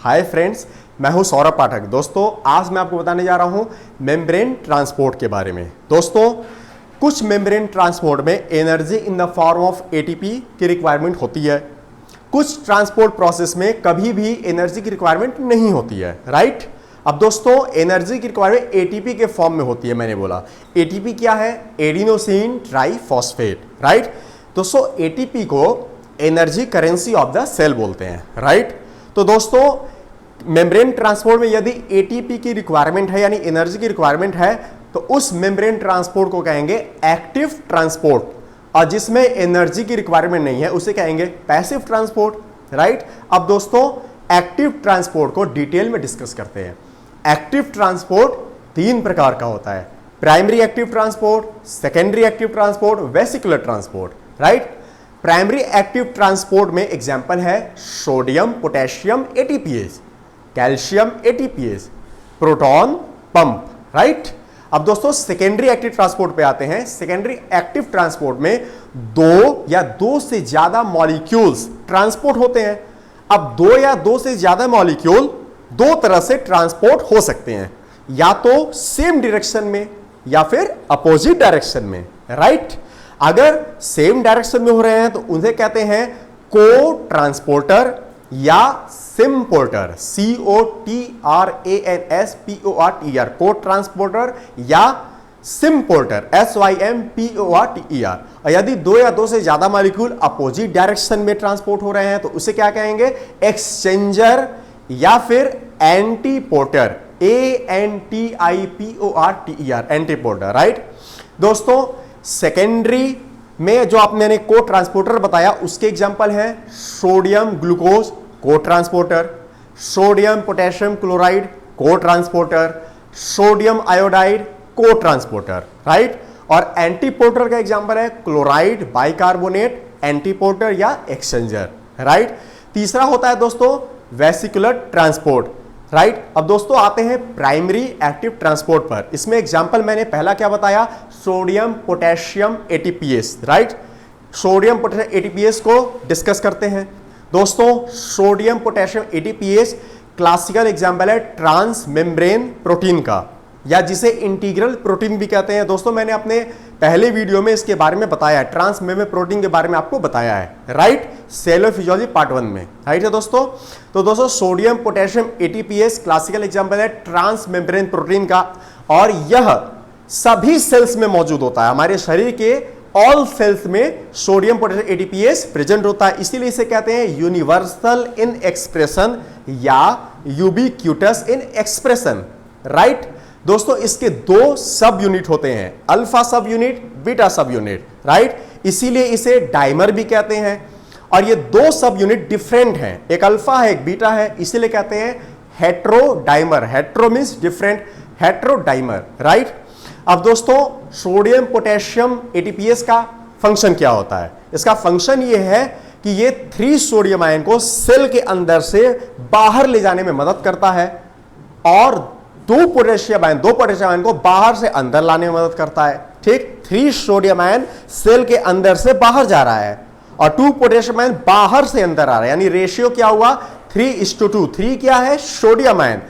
Hi friends, मैं हूं सौरभ पाठक। दोस्तों आज मैं आपको बताने जा रहा हूं मेम्ब्रेन ट्रांसपोर्ट के बारे में। दोस्तों कुछ मेम्ब्रेन ट्रांसपोर्ट में energy in the form of ATP की रिक्वायरमेंट होती है, कुछ ट्रांसपोर्ट प्रोसेस में कभी भी एनर्जी की रिक्वायरमेंट नहीं होती है, राइट। अब दोस्तों एनर्जी की रिक्वायरमेंट एटीपी के फॉर्म में होती है। मैंने बोला एटीपी क्या है, एडिनोसिन ट्राइफॉस्फेट, राइट। दोस्तों एटीपी को energy currency of the cell बोलते हैं, राइट। तो दोस्तों मेम्ब्रेन ट्रांसपोर्ट में यदि एटीपी की रिक्वायरमेंट है यानी एनर्जी की रिक्वायरमेंट है तो उस मेम्ब्रेन ट्रांसपोर्ट को कहेंगे एक्टिव ट्रांसपोर्ट, और जिसमें एनर्जी की रिक्वायरमेंट नहीं है उसे कहेंगे पैसिव ट्रांसपोर्ट, राइट। अब दोस्तों एक्टिव ट्रांसपोर्ट को डिटेल में डिस्कस करते हैं। एक्टिव ट्रांसपोर्ट तीन प्रकार का होता है, primary active transport, secondary active transport, vesicular transport, right. Primary active transport में एग्जांपल है sodium potassium ATPase, calcium ATPase, proton pump, right. अब दोस्तों सेकेंडरी एक्टिव ट्रांसपोर्ट पे आते हैं। सेकेंडरी एक्टिव ट्रांसपोर्ट में दो या दो से ज्यादा मॉलिक्यूल्स ट्रांसपोर्ट होते हैं। अब दो या दो से ज्यादा मॉलिक्यूल दो तरह से ट्रांसपोर्ट हो सकते हैं, या तो सेम डायरेक्शन में या फिर अपोजिट डायरेक्शन में, राइट। अगर सेम डायरेक्शन में हो रहे हैं तो उन्हें कहते हैं को ट्रांसपोर्टर या सिम्पोर्टर, COTRANSPORTER, को ट्रांसपोर्टर या सिम्पोर्टर, SYMPORTER। और यदि दो या दो से ज्यादा मॉलिक्यूल अपोजिट डायरेक्शन में ट्रांसपोर्ट हो रहे हैं तो उसे क्या कहेंगे, एक्सचेंजर या फिर एंटीपोर्टर, ANTIPORTER, एंटीपोर्टर, राइट। दोस्तों सेकेंडरी में जो आपने को ट्रांसपोर्टर बताया उसके एग्जांपल है सोडियम ग्लूकोज को ट्रांसपोर्टर, सोडियम पोटेशियम क्लोराइड को ट्रांसपोर्टर, सोडियम आयोडाइड को ट्रांसपोर्टर, राइट। और एंटीपोर्टर का एग्जांपल है क्लोराइड बाइकार्बोनेट एंटीपोर्टर या एक्सचेंजर, राइट। तीसरा होता है दोस्तों वेसिकुलर ट्रांसपोर्ट, राइट। अब दोस्तों आते हैं प्राइमरी एक्टिव ट्रांसपोर्ट पर। इसमें एग्जांपल मैंने पहला क्या बताया, sodium potassium ATPase, right. Sodium potassium ATPase को डिस्कस करते हैं। दोस्तों sodium potassium ATPase classical example है ट्रांस मेम्ब्रेन प्रोटीन का, या जिसे इंटीग्रल प्रोटीन भी कहते हैं। दोस्तों मैंने अपने पहले वीडियो में इसके बारे में बताया है, ट्रांस मेम्ब्रेन प्रोटीन के बारे में आपको बताया है, राइट, सेलुलर फिजियोलॉजी पार्ट 1 में, राइट है दोस्तों। तो दोस्तों sodium potassium ATPase classical example है ट्रांस मेम्ब्रेन प्रोटीन का, और यह सभी सेल्स में मौजूद होता है। हमारे शरीर के ऑल सेल्स में सोडियम पोटेशियम एटीपीएस प्रेजेंट होता है, इसीलिए इसे कहते हैं यूनिवर्सल इन एक्सप्रेशन या यूबिक्यूटस इन एक्सप्रेशन, राइट। दोस्तों इसके दो सब यूनिट होते हैं, अल्फा सब यूनिट, बीटा सब यूनिट, राइट। इसीलिए इसे डाइमर भी कहते हैं। और ये दो सब यूनिट डिफरेंट हैं, एक अल्फा है एक बीटा है, इसीलिए कहते हैं heterodimer. Hetero means different, heterodimer, right. अब दोस्तों सोडियम पोटेशियम एटीपीएस का फंक्शन क्या होता है, इसका फंक्शन ये है कि ये 3 सोडियम आयन को सेल के अंदर से बाहर ले जाने में मदद करता है, और 2 पोटेशियम आयन को बाहर से अंदर लाने में मदद करता है, ठीक। 3 सोडियम आयन सेल के अंदर से बाहर जा रहा है और 2 पोटेशियम आयन बाहर से अंदर आ रहा है, यानी रेशियो क्या हुआ 3:2। 3 क्या है सोडियम आयन,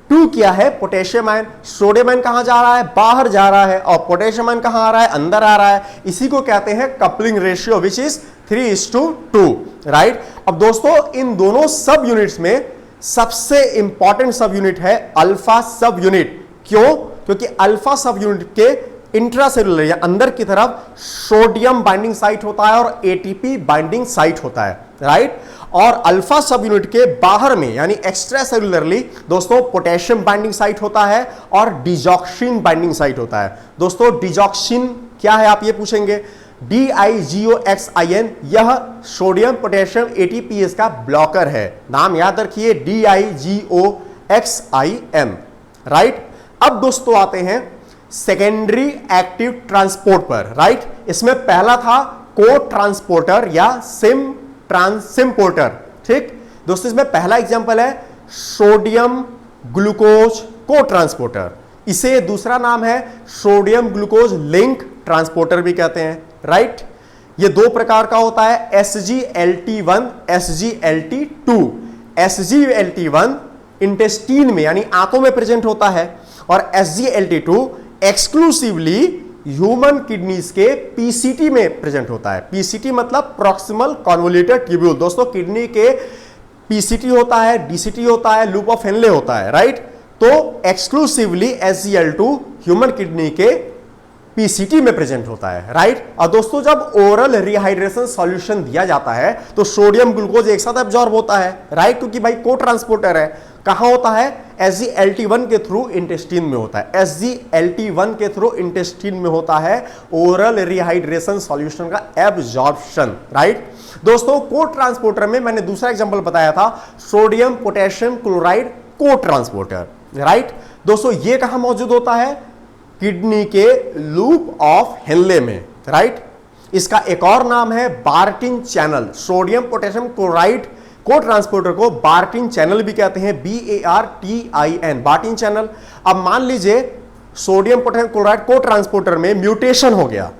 2 क्या है पोटेशियम आयन। सोडियम आयन कहां जा रहा है, बाहर जा रहा है, और पोटेशियम आयन कहां आ रहा है, अंदर आ रहा है। इसी को कहते हैं coupling ratio which is 3:2, right. अब दोस्तों इन दोनों सब यूनिट्स में सबसे इंपॉर्टेंट सब यूनिट है अल्फा सब यूनिट। क्यों, क्योंकि अल्फा सब यूनिट के इंट्रासेलुलर या अंदर की तरफ सोडियम बाइंडिंग साइट होता है और एटीपी बाइंडिंग साइट होता है, राइट। और अल्फा सब यूनिट के बाहर में यानी एक्स्ट्रा सेलुलरली दोस्तों पोटेशियम बाइंडिंग साइट होता है और डिजॉक्सिन बाइंडिंग साइट होता है। दोस्तों डिजॉक्सिन क्या है आप ये पूछेंगे, DIGOXIN, यह सोडियम पोटेशियम एटीपीएस का ब्लॉकर है। नाम याद रखिए DIGOXIN, राइट। अब दोस्तों आते हैं सेकेंडरी एक्टिव ट्रांसपोर्ट पर, राइट। इसमें पहला था को ट्रांसपोर्टर या सिम्पोर्टर, ठीक। दोस्तों इसमें पहला एग्जांपल है सोडियम ग्लूकोज को ट्रांसपोर्टर, इसे दूसरा नाम है सोडियम ग्लूकोज लिंक ट्रांसपोर्टर भी कहते हैं, राइट। ये दो प्रकार का होता है, SGLT1, SGLT2। SgLT1 इंटेस्टीन में यानी आंतों में प्रेजेंट होता है और SgLT2 एक्सक्लूसिवली ह्यूमन किडनीज के पीसीटी में प्रेजेंट होता है। पीसीटी मतलब प्रॉक्सिमल कॉन्वोल्यूटेड ट्यूब्यूल। दोस्तों किडनी के पीसीटी होता है, डीसीटी होता है, लूप ऑफ हेनले होता है, राइट। तो एक्सक्लूसिवली SgL2 ह्यूमन किडनी के पीसीटी में प्रेजेंट होता है, राइट। और दोस्तों जब ओरल रिहाइड्रेशन सॉल्यूशन दिया जाता है तो सोडियम ग्लूकोज एक साथ एब्जॉर्ब होता है, राइट, क्योंकि भाई को ट्रांसपोर्टर है। कहां होता है? SgLT1 के थ्रू इंटेस्टीन में होता है। SgLT1 के थ्रू इंटेस्टीन में होता है ओरल रिहाइड्रेशन सॉल्यूशन का एब्जॉर्प्शन, राइट। दोस्तों को ट्रांसपोर्टर में मैंने दूसरा एग्जांपल बताया था, सोडियम पोटेशियम क्लोराइड को ट्रांसपोर्टर, राइट। दोस्तों ये कहां मौजूद होता है? किडनी के लूप ऑफ हेनले में, राइट। इसका एक और नाम है बार्टिन चैनल। सोडियम पोटेशियम क्लोराइड को ट्रांसपोर्टर को बार्टिन चैनल भी कहते हैं, BARTIN, बार्टिन चैनल। अब मान लीजिए सोडियम पोटेशियम क्लोराइड को ट्रांसपोर्टर में म्यूटेशन हो गया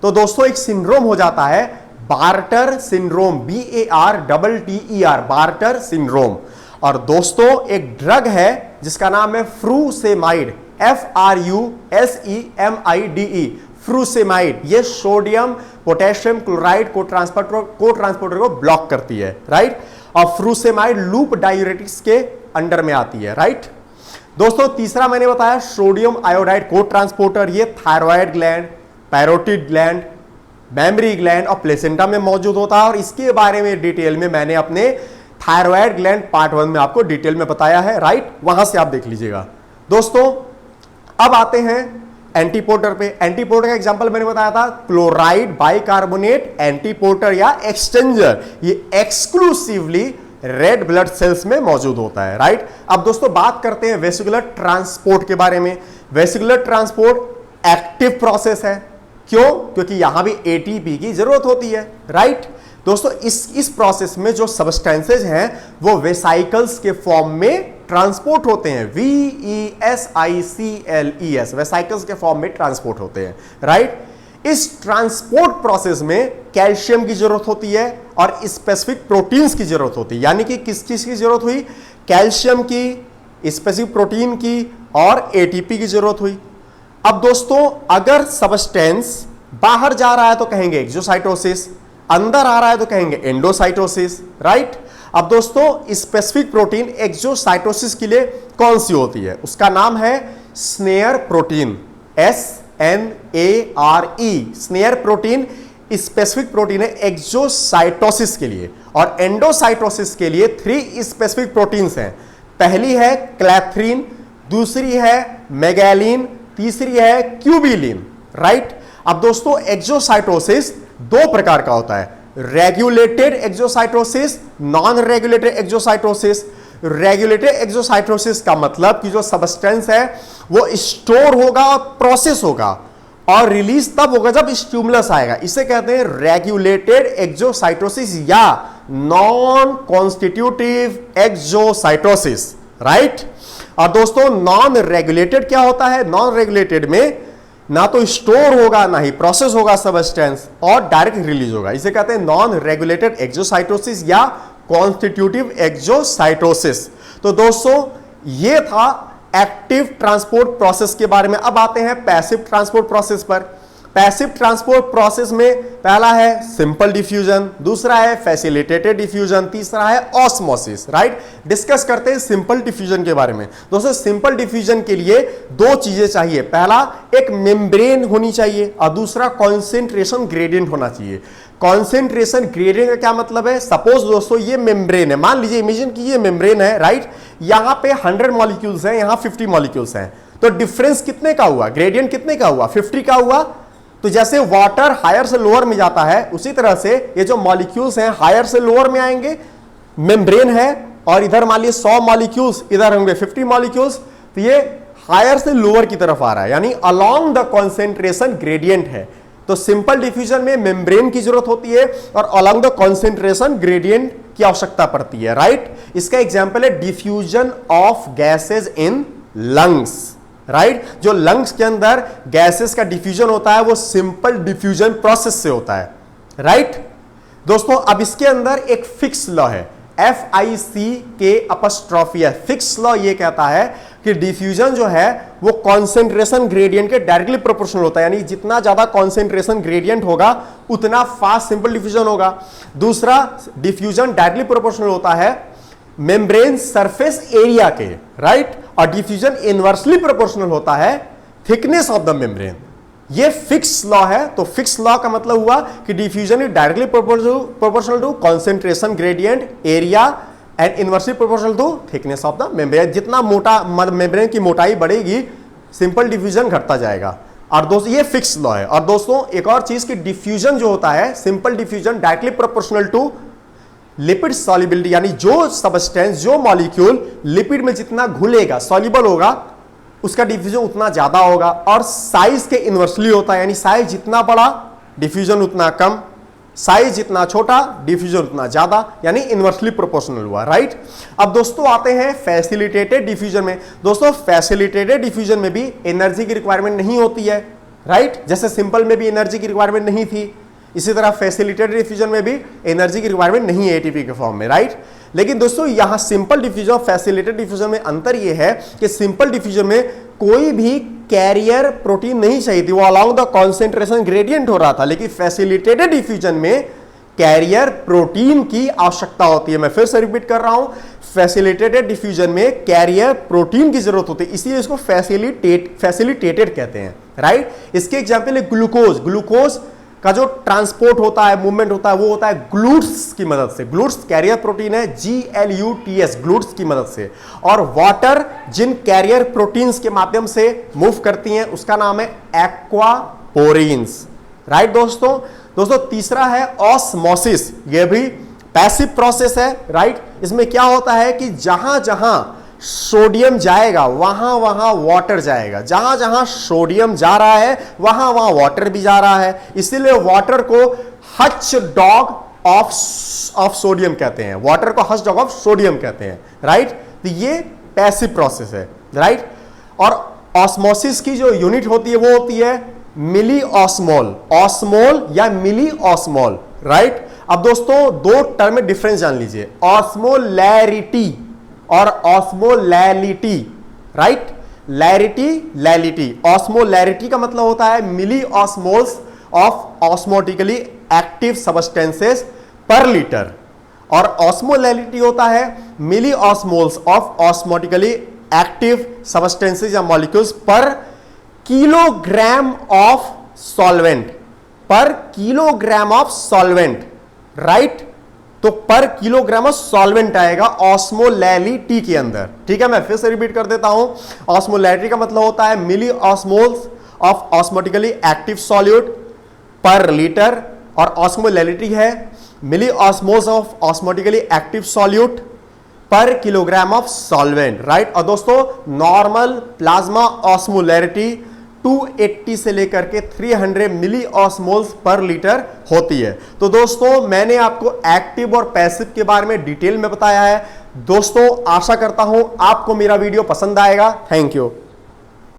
तो दोस्तों एक सिंड्रोम हो जाता है barter syndrome, BARTTER, barter syndrome. और दोस्तों एक ड्रग है जिसका नाम है फ्रूसेमाइड, FRUSEMIDE, फ्रूसेमाइड। ये सोडियम पोटेशियम क्लोराइड को ट्रांसपोर्टर को ब्लॉक करती है, राइट। और फ्रूसेमाइड लूप डायूरेटिक्स के अंडर में आती है, राइट। दोस्तों तीसरा मैंने बताया सोडियम आयोडाइड को ट्रांसपोर्टर। ये thyroid gland, parotid gland, mammary gland और प्लेसेंटा में मौजूद होता है और इसके बारे में डिटेल में मैंने अपने थायराइड ग्लैंड पार्ट 1 में आपको डिटेल में बताया है, राइट, वहां से आप देख लीजिएगा। दोस्तों अब आते हैं एंटीपोर्टर पे। एंटीपोर्टर का एग्जांपल मैंने बताया था क्लोराइड बाइकार्बोनेट एंटीपोर्टर या एक्सचेंजर। ये एक्सक्लूसिवली रेड ब्लड सेल्स में मौजूद होता है, राइट। अब दोस्तों बात करते हैं वेसिकुलर ट्रांसपोर्ट के बारे में। वेसिकुलर ट्रांसपोर्ट एक्टिव प्रोसेस है। क्यों? क्योंकि यहां भी एटीपी की जरूरत होती है, राइट। दोस्तों इस प्रोसेस में जो सब्सटेंसेज हैं वो वेसाइकल्स के फॉर्म में ट्रांसपोर्ट होते हैं, VESICLES, वेसाइकल्स के फॉर्म में ट्रांसपोर्ट होते हैं, राइट। इस ट्रांसपोर्ट प्रोसेस में कैल्शियम की जरूरत होती है और स्पेसिफिक प्रोटीन्स की जरूरत होती है। यानी कि किस चीज की जरूरत हुई? कैल्शियम की, स्पेसिफिक प्रोटीन की और एटीपी की जरूरत हुई। अब दोस्तों अगर सब्सटेंस बाहर जा रहा है तो कहेंगे एक्सोसाइटोसिस, अंदर आ रहा है तो कहेंगे एंडोसाइटोसिस, राइट। अब दोस्तों स्पेसिफिक प्रोटीन एक्सोसाइटोसिस के लिए कौन सी होती है? उसका नाम है snare protein, SNARE, snare protein specific protein है एक्सोसाइटोसिस के लिए। और एंडोसाइटोसिस के लिए 3 स्पेसिफिक प्रोटीन्स हैं। पहली है क्लैथ्रीन, दूसरी है मेगैलिन, तीसरी है क्यूबिलिन, राइट। अब दोस्तों एक्सोसाइटोसिस 2 प्रकार का होता है, regulated exocytosis, non regulated exocytosis. Regulated exocytosis का मतलब कि जो सब्सटेंस है वो स्टोर होगा और प्रोसेस होगा और रिलीज तब होगा जब स्टिमुलस आएगा। इसे कहते हैं रेगुलेटेड एक्सोसाइटोसिस या नॉन कॉन्स्टिट्यूटिव एक्सोसाइटोसिस, राइट। और दोस्तों नॉन रेगुलेटेड क्या होता है? नॉन रेगुलेटेड में ना तो स्टोर होगा ना ही प्रोसेस होगा सब्सटेंस और डायरेक्ट रिलीज होगा। इसे कहते हैं नॉन रेगुलेटेड एक्सोसाइटोसिस या कॉन्स्टिट्यूटिव एक्सोसाइटोसिस। तो दोस्तों ये था एक्टिव ट्रांसपोर्ट प्रोसेस के बारे में। अब आते हैं पैसिव ट्रांसपोर्ट प्रोसेस पर। पैसिव ट्रांसपोर्ट प्रोसेस में पहला है सिंपल डिफ्यूजन, दूसरा है फैसिलिटेटेड डिफ्यूजन, तीसरा है ऑस्मोसिस, राइट। डिस्कस करते हैं सिंपल डिफ्यूजन के बारे में। दोस्तों सिंपल डिफ्यूजन के लिए 2 चीजें चाहिए, पहला एक मेम्ब्रेन होनी चाहिए और दूसरा कॉन्सेंट्रेशन ग्रेडियंट होना चाहिए। कॉन्सेंट्रेशन ग्रेडियंट का क्या मतलब है? सपोज दोस्तों ये मेम्ब्रेन है, मान लीजिए इमेजिन की ये मेम्ब्रेन है, राइट। यहां पे 100 मॉलिक्यूल्स हैं, यहां 50 मॉलिक्यूल्स हैं, तो डिफरेंस कितने का हुआ? ग्रेडियंट कितने का हुआ? 50 का हुआ। तो जैसे वाटर हायर से लोअर में जाता है उसी तरह से ये जो मॉलिक्यूल्स हैं हायर से लोअर में आएंगे। मेम्ब्रेन है और इधर मान लीजिए 100 मॉलिक्यूल्स, इधर होंगे 50 मॉलिक्यूल्स, तो ये हायर से लोअर की तरफ आ रहा है, यानी अलोंग द कॉन्सेंट्रेशन ग्रेडियंट है। तो सिंपल डिफ्यूजन में मेम्ब्रेन की जरूरत होती है और अलोंग द कॉन्सेंट्रेशन ग्रेडियंट की आवश्यकता पड़ती है, राइट। इसका एग्जाम्पल है diffusion of gases in lungs, right. जो लंग्स के अंदर गैसेस का डिफ्यूजन होता है वो सिंपल डिफ्यूजन प्रोसेस से होता है, राइट। दोस्तों अब इसके अंदर एक फिक्स लॉ है, FICK' है। फिक्स लॉ ये कहता है कि डिफ्यूजन जो है वो कॉन्सेंट्रेशन ग्रेडियंट के डायरेक्टली प्रोपोर्शनल होता है, यानी जितना ज्यादा कॉन्सेंट्रेशन ग्रेडियंट होगा उतना फास्ट सिंपल डिफ्यूजन होगा। दूसरा, डिफ्यूजन डायरेक्टली प्रोपोर्शनल होता है मेम्ब्रेन सरफेस एरिया के, राइट, और डिफ्यूजन इनवर्सली प्रोपोर्शनल होता है थिकनेस ऑफ द मेम्ब्रेन। ये फिक्स लॉ है। तो फिक्स लॉ का मतलब हुआ कि diffusion is directly proportional to concentration gradient area and inversely proportional to thickness of the membrane. जितना मोटा मेम्ब्रेन की मोटाई बढ़ेगी सिंपल डिफ्यूजन घटता जाएगा। और दोस्तों ये फिक्स लॉ है। और दोस्तों एक और चीज की डिफ्यूजन जो होता है, simple diffusion directly proportional to lipid solubility, यानी जो सबस्टेंस जो मॉलिक्यूल लिपिड में जितना घुलेगा सॉल्युबल होगा उसका डिफ्यूजन उतना ज्यादा होगा। और साइज के इनवर्सली होता है, यानी साइज जितना बड़ा डिफ्यूजन उतना कम, साइज जितना छोटा डिफ्यूजन उतना ज्यादा, यानी इनवर्सली प्रोपोर्शनल हुआ, राइट। अब दोस्तों आते हैं फैसिलिटेटेड डिफ्यूजन में। दोस्तों फैसिलिटेटेड डिफ्यूजन में भी एनर्जी की रिक्वायरमेंट नहीं होती है, राइट। जैसे सिंपल में भी एनर्जी की रिक्वायरमेंट नहीं थी, इसी तरह फैसिलिटेटेड डिफ्यूजन में भी एनर्जी की रिक्वायरमेंट नहीं है एटीपी के फॉर्म में, राइट। लेकिन दोस्तों यहां सिंपल डिफ्यूजन और फैसिलिटेटेड डिफ्यूजन में अंतर यह है कि सिंपल डिफ्यूजन में कोई भी कैरियर प्रोटीन नहीं चाहिए थी, वो अलाउंग द कॉन्सेंट्रेशन ग्रेडियंट हो रहा था। लेकिन फैसिलिटेटेड डिफ्यूजन में कैरियर प्रोटीन की आवश्यकता होती है। मैं फिर से रिपीट कर रहा हूं, फैसिलिटेटेड डिफ्यूजन में कैरियर प्रोटीन की जरूरत होती है, इसलिए इसको फैसिलिटेटेड कहते हैं, राइट। इसके एग्जाम्पल है ग्लूकोज। ग्लूकोज का जो ट्रांसपोर्ट होता है, मूवमेंट होता है, वो होता है ग्लूट्स की मदद से। ग्लूट्स कैरियर प्रोटीन है, GLUTS, ग्लूट्स की मदद से। और वाटर जिन कैरियर प्रोटीन्स के माध्यम से मूव करती हैं उसका नाम है एक्वापोरिन्स, राइट दोस्तों। दोस्तों तीसरा है ऑस्मोसिस। यह भी पैसिव प्रोसेस है, राइट। इसमें क्या होता है कि जहां जहां सोडियम जाएगा वहां वहां वाटर जाएगा, जहां जहां सोडियम जा रहा है वहां वहां वाटर भी जा रहा है, इसीलिए वाटर को हच डॉग ऑफ सोडियम कहते हैं। वाटर को हच डॉग ऑफ सोडियम कहते हैं, राइट। तो ये पैसिव प्रोसेस है, राइट। और ऑस्मोसिस की जो यूनिट होती है वो होती है मिली ऑस्मोल, ऑस्मोल या मिली ऑस्मोल, राइट। अब दोस्तों दो टर्म में डिफरेंस जान लीजिए, ऑस्मोलैरिटी और osmolality, right. Larity, lality. Osmolarity का मतलब होता है milliosmoles of osmotically active substances per litre, और ऑस्मोलैलिटी होता है milliosmoles of osmotically active substances या molecules per kilogram of solvent, per kilogram of solvent, right. तो पर किलोग्राम ऑफ सॉल्वेंट आएगा ऑस्मोलैलिटी के अंदर, ठीक है। मैं फिर से रिपीट कर देता हूं, ऑस्मोलैलिटी का मतलब होता है milliosmoles of osmotically active solute per litre, और ऑस्मोलैलिटी है milliosmoles of osmotically active solute per kilogram of solvent, right. और दोस्तों नॉर्मल प्लाज्मा ऑस्मोलैरिटी 280 से लेकर के 300 मिली ऑस्मोल्स पर लीटर होती है। तो दोस्तों मैंने आपको एक्टिव और पैसिव के बारे में डिटेल में बताया है। दोस्तों आशा करता हूं आपको मेरा वीडियो पसंद आएगा। Thank you.